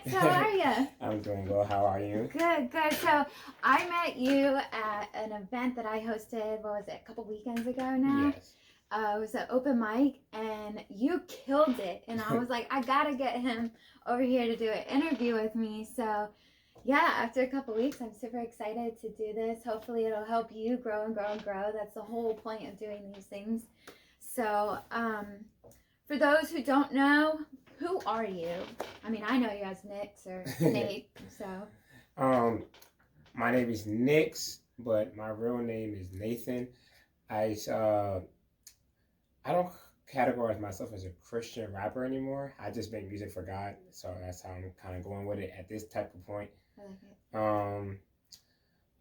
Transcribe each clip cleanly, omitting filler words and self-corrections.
Nick. How are you? I'm doing well. How are you? Good, good. So I met you at an event that I hosted, what was it, a couple weekends ago now? Yes. It was an open mic, and you killed it. And I was like, I gotta get him over here to do an interview with me. So, yeah, after a couple weeks, I'm super excited to do this. Hopefully, it'll help you grow and grow and grow. That's the whole point of doing these things. So, for those who don't know, who are you? I mean, I know you as Nix or Nate, so. Um, my name is Nix, but my real name is Nathan. I I don't categorize myself as a Christian rapper anymore. I just make music for God, so that's how I'm kind of going with it at this type of point. I like it. Um,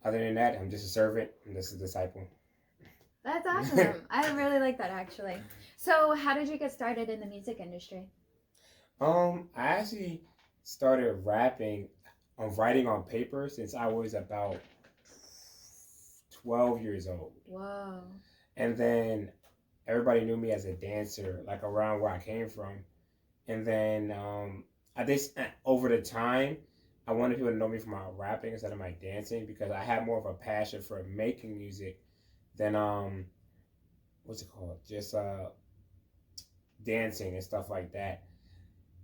Other than that, I'm just a servant. I'm just a disciple. That's awesome. I really like that actually. So, how did you get started in the music industry? I actually started rapping, writing on paper since I was about 12 years old. Whoa. And then everybody knew me as a dancer, like around where I came from. And then I just, over the time, I wanted people to know me for my rapping instead of my dancing because I had more of a passion for making music than, what's it called? Just dancing and stuff like that.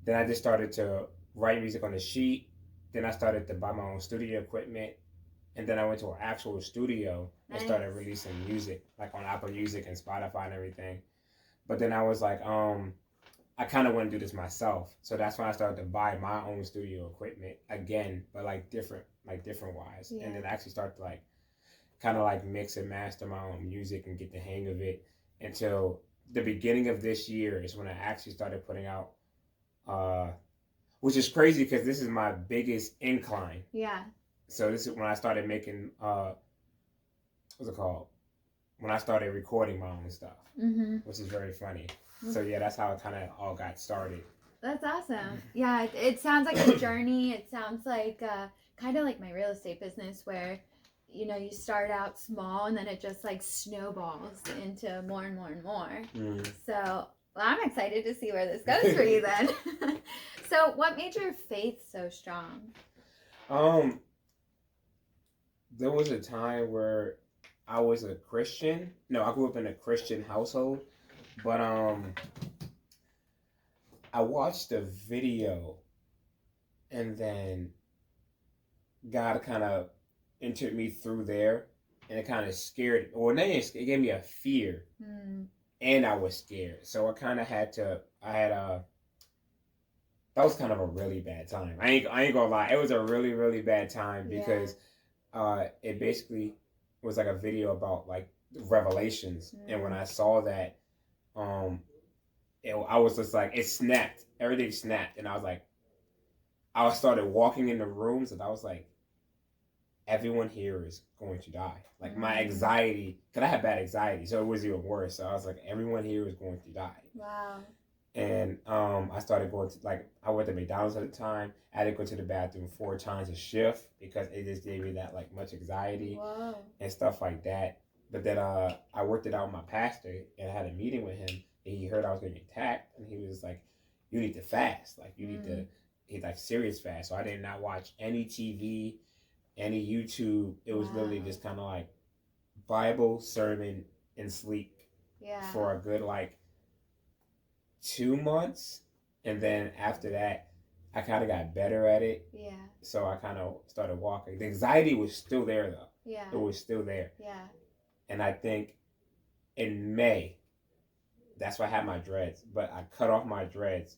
Then I just started to write music on a sheet. Then I started to buy my own studio equipment. And then I went to an actual studio and started Nice. releasing music, like on Apple Music and Spotify and everything. But then I was like, I kind of want to do this myself. So that's when I started to buy my own studio equipment again, but like different wise. Yeah. And then actually start to like kind of like mix and master my own music and get the hang of it until the beginning of this year is when I actually started putting out, which is crazy because this is my biggest incline. Yeah. So this is when I started making, what's it called? When I started recording my own stuff, which is very funny. So yeah, that's how it kind of all got started. That's awesome. Yeah, it sounds like a journey. It sounds like kind of like my real estate business where, you know, you start out small and then it just like snowballs into more and more and more. So, well, I'm excited to see where this goes for you then. So, what made your faith so strong? There was a time where I was a Christian. No, I grew up in a Christian household, but I watched a video, and then God kind of entered me through there, and it kind of scared. Or it gave me a fear, and I was scared. So I kind of had to. That was kind of a really bad time. I ain't gonna lie. It was a really really bad time because it basically was like a video about like revelations, and when I saw that, I was just like, it snapped. Everything snapped, and I was like, I started walking in the rooms, and I was like, everyone here is going to die. Like my anxiety, because I had bad anxiety, so it was even worse. So I was like, everyone here is going to die. Wow. And I started going to, like, I went to McDonald's at the time. I had to go to the bathroom 4 times a shift because it just gave me that like much anxiety. Whoa. And stuff like that. But then I worked it out with my pastor and I had a meeting with him, and he heard I was going to get attacked, and he was like, you need to fast. Like you need to, he's like, serious fast. So I did not watch any TV, any YouTube. It was literally just kind of like Bible, sermon, and sleep for a good like 2 months, and then after that I kind of got better at it. Yeah. So I kind of started walking. The anxiety was still there though. Yeah. It was still there. Yeah. And I think in May, that's why I had my dreads, but I cut off my dreads.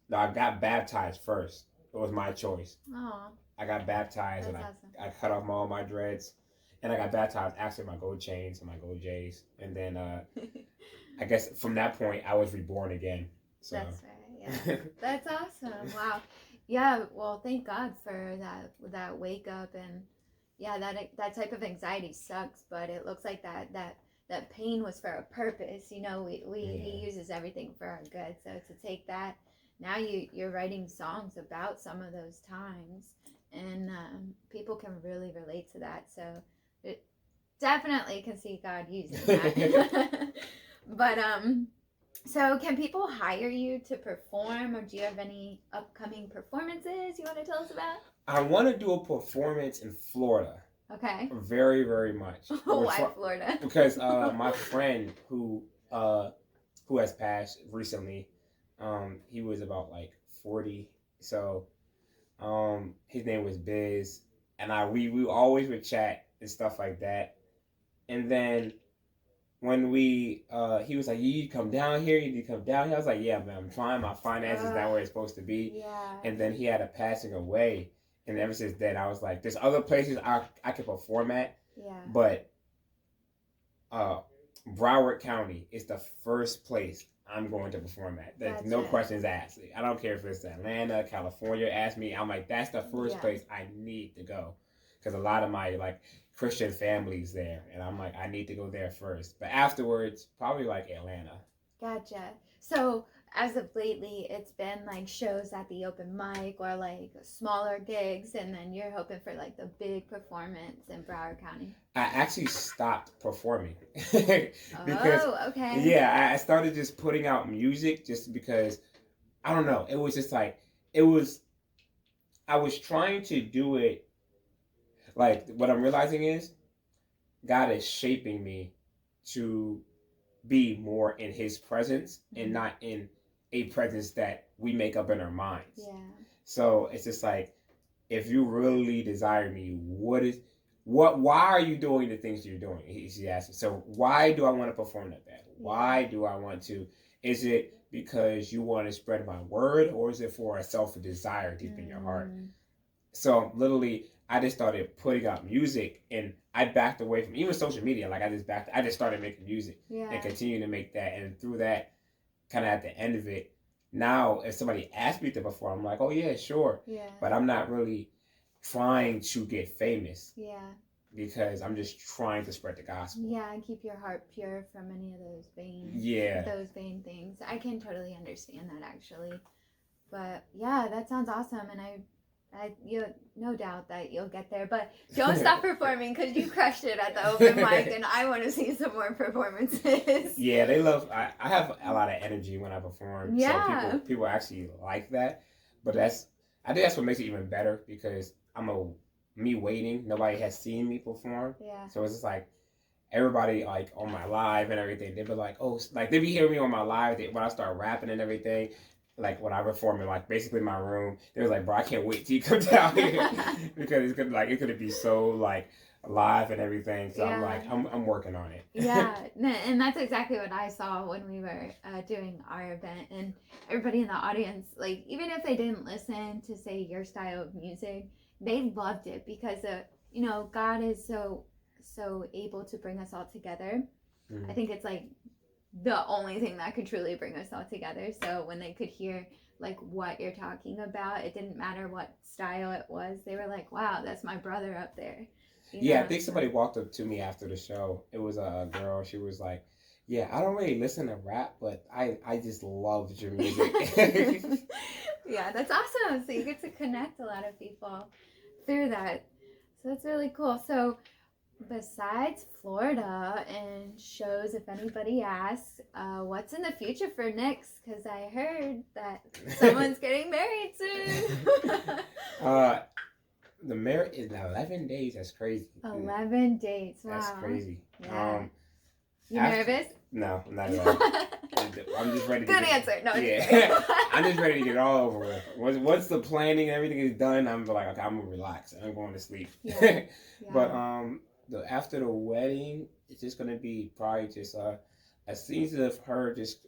No, I got baptized first. It was my choice. Oh. I got baptized. That's and awesome. I cut off all my dreads, and I got baptized after my gold chains and my gold J's, and then I guess from that point I was reborn again. So. That's right. Yeah. That's awesome. Wow. Yeah. Well, thank God for that wake up, and yeah, that type of anxiety sucks, but it looks like that pain was for a purpose. You know, he uses everything for our good. So to take that, now you're writing songs about some of those times, and people can really relate to that. So it definitely can see God using that. But So, can people hire you to perform, or do you have any upcoming performances you want to tell us about? I want to do a performance in Florida. Okay. Very, very much. Why Florida? Because my friend who has passed recently, he was about like 40. So his name was Biz, and we always would chat and stuff like that. And then when he was like, you need to come down here, you need to come down here. I was like, yeah, man, I'm trying. My finances not where it's supposed to be. Yeah. And then he had a passing away. And ever since then, I was like, there's other places I could perform at. Yeah. But Broward County is the first place I'm going to perform at. There's no questions asked. I don't care if it's Atlanta, California, ask me. I'm like, that's the first place I need to go. Because a lot of my like Christian families there. And I'm like, I need to go there first. But afterwards, probably like Atlanta. Gotcha. So as of lately, it's been like shows at the open mic or like smaller gigs, and then you're hoping for like the big performance in Broward County. I actually stopped performing. Okay. Yeah, I started just putting out music just because, I don't know, it was just like, I was trying to do it, like, what I'm realizing is, God is shaping me to be more in his presence and not in a presence that we make up in our minds. Yeah. So it's just like, if you really desire me, why are you doing the things you're doing? She asked. So why do I want to perform like that? Why do I want to? Is it because you want to spread my word, or is it for a self-desire deep in your heart? So literally, I just started putting out music, and I backed away from even social media. Like I just started making music and continue to make that. And through that, kind of at the end of it, now if somebody asks me to perform, I'm like, oh yeah, sure. Yeah. But I'm not really trying to get famous. Yeah. Because I'm just trying to spread the gospel. Yeah, and keep your heart pure from any of those vain. Yeah. Those vain things. I can totally understand that actually. But yeah, that sounds awesome, and I you no doubt that you'll get there. But don't stop performing, because you crushed it at the open mic, and I want to see some more performances. Yeah, they love. I have a lot of energy when I perform. Yeah. So people actually like that. But I think that's what makes it even better, because me waiting. Nobody has seen me perform. Yeah. So it's just like everybody like on my live and everything. They be like, oh, like they be hearing me on my live. When I start rapping and everything. Like when I perform in like basically my room, they was like, bro, I can't wait till you come down here because it could be so like live and everything. So I'm working on it. Yeah, and that's exactly what I saw when we were doing our event, and everybody in the audience, like even if they didn't listen to say your style of music, they loved it because God is so able to bring us all together. Mm-hmm. I think it's like the only thing that could truly bring us all together. So when they could hear like what you're talking about, it didn't matter what style it was. They were like, wow, that's my brother up there. Yeah, I think somebody walked up to me after the show. It was a girl. She was like, yeah, I don't really listen to rap, but I just loved your music. Yeah, that's awesome. So you get to connect a lot of people through that. So that's really cool. So besides Florida and shows, if anybody asks, what's in the future for Nyx? Because I heard that someone's getting married soon. The marriage is 11 days. That's crazy. 11 days. Wow. That's crazy. Yeah. You nervous? No, not at all. I'm just ready to Good answer. No, yeah. I'm just ready to get it all over with. Once the planning and everything is done, I'm like, okay, I'm gonna relax. I'm going to sleep. Yeah. But after the wedding, it's just gonna be probably just a season of her just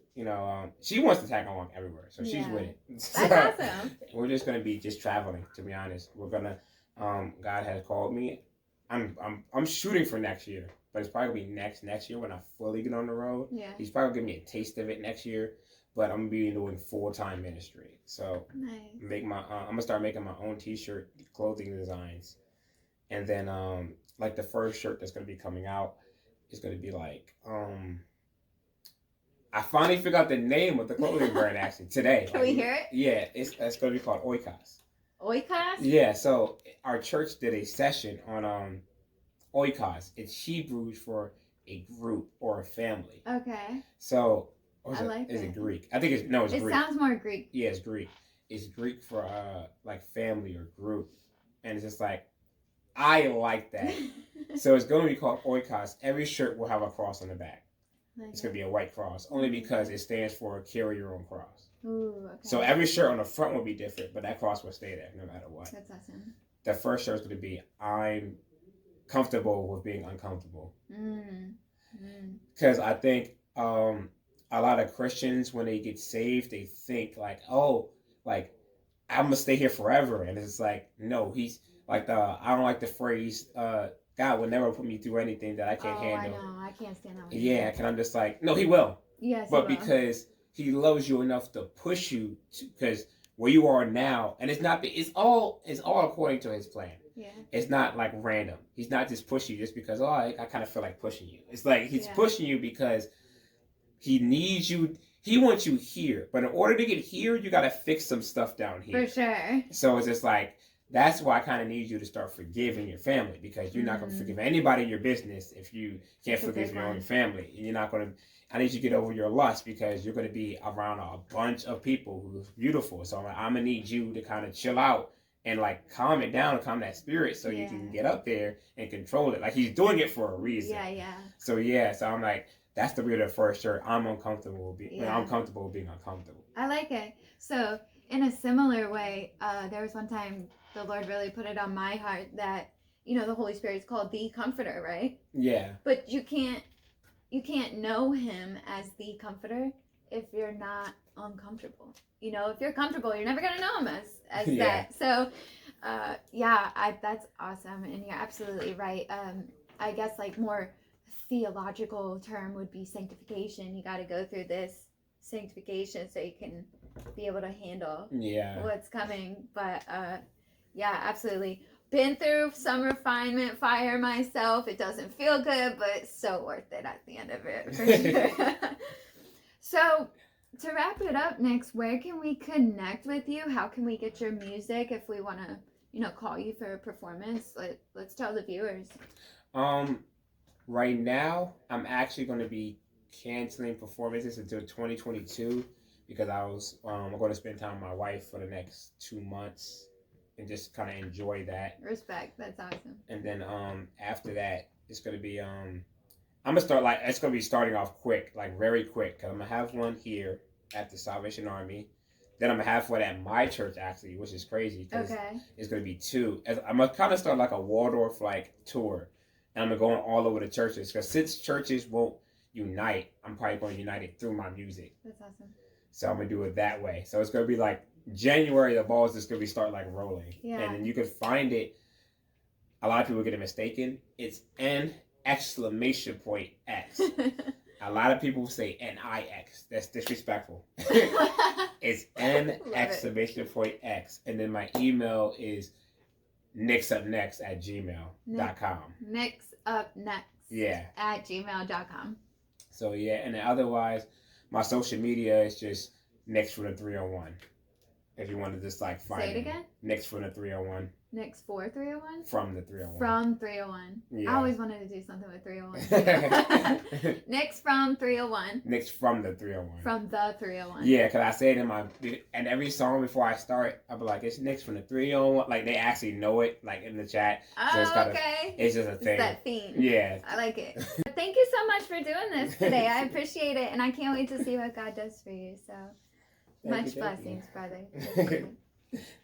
she wants to tag along everywhere, so she's with it. That's awesome. We're just gonna be just traveling. To be honest, we're gonna. God has called me. I'm shooting for next year, but it's probably gonna be next year when I fully get on the road. Yeah. He's probably gonna give me a taste of it next year, but I'm gonna be doing full-time ministry. So nice. I'm gonna start making my own T-shirt clothing designs, and then like the first shirt that's gonna be coming out is gonna be like I finally figured out the name of the clothing brand actually today. Can we hear it? Yeah, it's gonna be called Oikos. Oikos? Yeah, so our church did a session on Oikos. It's Hebrew for a group or a family. Okay. So Or I like is it. it Greek? I think it's It Greek. sounds more Greek. Yeah, it's Greek. It's Greek for like family or group, and it's just like I like that. So it's going to be called Oikos. Every shirt will have a cross on the back. It's going to be a white cross, only because it stands for carry your own cross. Ooh, okay. So every shirt on the front will be different, but that cross will stay there no matter what. That's awesome. The first shirt is going to be I'm comfortable with being uncomfortable. Because I think a lot of Christians, when they get saved, they think like, oh, like I'm gonna stay here forever, and it's like, no, he's like I don't like the phrase, God will never put me through anything that I can't handle. I know, I can't stand that one. Yeah, because I'm just like, no, he will. Yes, but he will. Because he loves you enough to push you, because where you are now, and it's all according to his plan. Yeah. It's not like random. He's not just pushing you just because, oh, I kind of feel like pushing you. It's like he's pushing you because he needs you. He wants you here. But in order to get here, you got to fix some stuff down here. For sure. So it's just like, that's why I kind of need you to start forgiving your family, because you're not going to forgive anybody in your business if you can't forgive your own family. And you're not going to, I need you to get over your lust, because you're going to be around a bunch of people who's beautiful. So I'm going to need you to kind of chill out and like calm it down, calm that spirit, so you can get up there and control it. Like he's doing it for a reason. Yeah. So so I'm like, that's the real first shirt. I'm uncomfortable with being uncomfortable with being uncomfortable. I like it. So in a similar way, there was one time the Lord really put it on my heart that, you know, the Holy Spirit is called the Comforter, right? Yeah. But you can't know him as the Comforter if you're not uncomfortable. You know, if you're comfortable, you're never gonna know him as that. So, that's awesome, and you're absolutely right. I guess like more theological term would be sanctification. You got to go through this sanctification so you can be able to handle what's coming. But absolutely. Been through some refinement fire myself. It doesn't feel good, but it's so worth it at the end of it, for sure. So, to wrap it up, Nix, where can we connect with you? How can we get your music if we want to, you know, call you for a performance? Let's tell the viewers. Right now, I'm actually going to be canceling performances until 2022 because I'm going to spend time with my wife for the next 2 months and just kind of enjoy that. Respect. That's awesome. And then after that, it's going to be I'm gonna start it's gonna be starting off quick, like very quick, because I'm gonna have one here at the Salvation Army. Then I'm gonna have one at my church actually, which is crazy because it's gonna be 2. I'm gonna kind of start like a Waldorf like tour, and I'm gonna go all over the churches because since churches won't unite, I'm probably going to unite it through my music. That's awesome. So I'm gonna do it that way. So it's gonna be like January, the ball's just gonna be start like rolling, and then you could find it. A lot of people get it mistaken. It's N!X. A lot of people say N-I-X. That's disrespectful. It's N!X. And then my email is nixupnext@gmail.com. Nixupnext at gmail.com. So and then otherwise, my social media is just Nix from the 301. If you want to just like find Say it again? Nix from the 301. Nix for 301? From the 301. From 301. Yeah. I always wanted to do something with 301. Nix from 301. Nix from the 301. From the 301. Yeah, because I say it and every song before I start, I'll be like, it's Nix from the 301. Like, they actually know it, like, in the chat. So Okay. It's just a thing. It's that theme. Yeah. I like it. Thank you so much for doing this today. I appreciate it, and I can't wait to see what God does for you. So, much blessings, brother.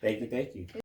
Thank you.